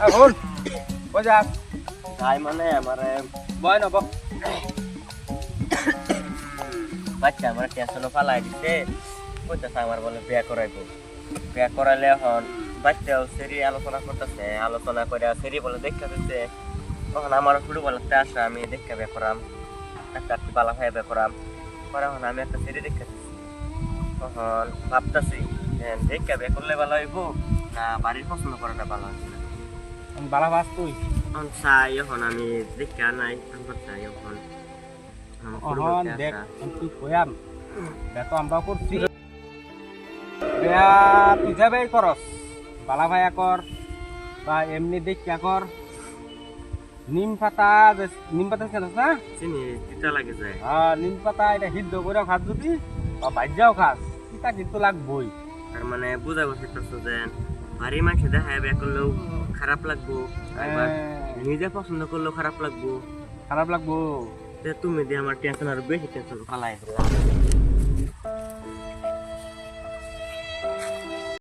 এখন কই যাস তাই মানে আমার বয় না বক বাচ্চা আমার টেনশনও ফালাই দিতে কইতেছে আমার বলে বিয়া করাইবো বিয়া করাইলে এখন বাচ্চাও সেরি আলোচনা করতেছে আলোচনা করে সেরি বলে দেখা দিচ্ছে তখন আমার ছোটবেলাতে আসে আমি দেখা বিয়া করাম একটা বালা ভাই বিয়া করাম পরে এখন আমি একটা সেরি দেখা দিচ্ছি তখন ভাবতেছি দেখা বিয়া করলে ভালো হইব না বাড়ির পছন্দ করাটা ভালো হবে না বালা বাস তুই এখন চাই এখন আমি দেখা নাই আমার চাই এখন অহন দেখ তুই কয়াম দেখো আমরা করছি বেয়া তুই যাবে করস বালা ভাইয়া কর বা এমনি দেখা কর নিম পাতা খেলাস না চিনি তিতা লাগে যায় নিম পাতা এটা সিদ্ধ করে খাস যদি বা ভাজ্যাও খাস তিতা কিন্তু লাগবই তার মানে বুঝা বসে যে বাড়ির মানুষ দেখা বিয়া করলেও খারাপ লাগবো আবার নিজে পছন্দ করলেও খারাপ লাগবো খারাপ লাগবো তুমি দিয়ে আমার টেনশন আর বেশি টেনশন ফালাই